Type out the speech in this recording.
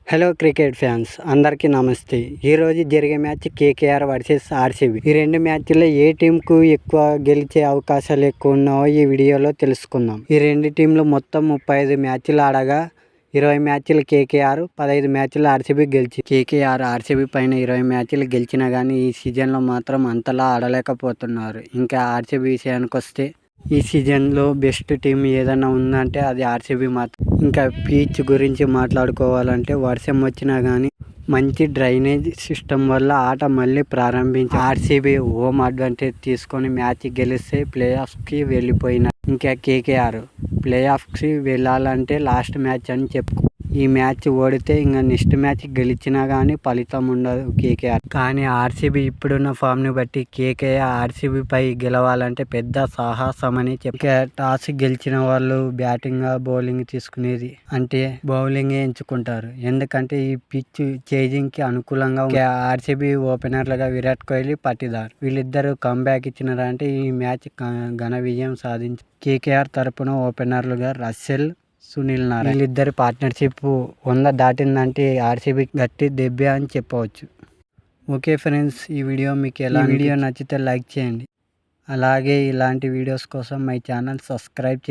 Hello cricket fans అందరికీ నమస్తే. ఈరోజు జరిగే మ్యాచ్ కేకేఆర్ వర్సెస్ ఆర్సీబీ. ఈ రెండు మ్యాచ్ల్లో ఏ టీంకు ఎక్కువ గెలిచే అవకాశాలు ఎక్కువ ఉన్నాయో ఈ వీడియోలో తెలుసుకుందాం. ఈ రెండు టీంలు మొత్తం 35 మ్యాచ్లు ఆడగా 20 మ్యాచ్లు కేకేఆర్, 15 మ్యాచ్లు ఆర్సీబీ గెలిచి కేకేఆర్ ఆర్సీబీ పైన 20 మ్యాచ్లు గెలిచినా కానీ ఈ సీజన్లో మాత్రం అంతలా ఆడలేకపోతున్నారు. ఇంకా ఆర్సీబీ విషయానికి వస్తే ఈ సీజన్లో బెస్ట్ టీం ఏదైనా ఉందంటే అది ఆర్సీబీ మాత్రం. ఇంకా పిచ్ గురించి మాట్లాడుకోవాలంటే వర్షం వచ్చినా కానీ మంచి డ్రైనేజ్ సిస్టమ్ వల్ల ఆట మళ్ళీ ప్రారంభించి ఆర్సీబీ హోమ్ అడ్వాంటేజ్ తీసుకొని మ్యాచ్ గెలిస్తే ప్లే ఆఫ్స్కి వెళ్ళిపోయిన. ఇంకా కేకేఆర్ ప్లే ఆఫ్స్కి వెళ్ళాలంటే లాస్ట్ మ్యాచ్ అని చెప్పుకో. ఈ మ్యాచ్ ఓడితే ఇంకా నెక్స్ట్ మ్యాచ్ గెలిచినా కానీ ఫలితం ఉండదు కేకేఆర్. కానీ ఆర్సీబీ ఇప్పుడున్న ఫామ్ని బట్టి కేకేఆర్ ఆర్సీబీపై గెలవాలంటే పెద్ద సాహసమని టాస్ గెలిచిన వాళ్ళు బ్యాటింగ్ బౌలింగ్ తీసుకునేది అంటే బౌలింగ్ ఎంచుకుంటారు. ఎందుకంటే ఈ పిచ్ చేంజింగ్కి అనుకూలంగా ఆర్సీబీ ఓపెనర్లుగా విరాట్ కోహ్లీ, పట్టిదార్ వీళ్ళిద్దరూ కంబ్యాక్ ఇచ్చినారంటే ఈ మ్యాచ్ ఘన విజయం సాధించి కేకేఆర్ తరపున ఓపెనర్లుగా రసెల్, సునీల్ నారాయణ వీళ్ళిద్దరి పార్ట్నర్షిప్ 100 దాటిందంటే ఆర్సీబీ గట్టి దెబ్బ అని చెప్పవచ్చు. ఓకే ఫ్రెండ్స్, ఈ వీడియో మీకు వీడియో నచ్చితే లైక్ చేయండి. అలాగే ఇలాంటి వీడియోస్ కోసం మై ఛానల్ సబ్స్క్రైబ్ చేయండి.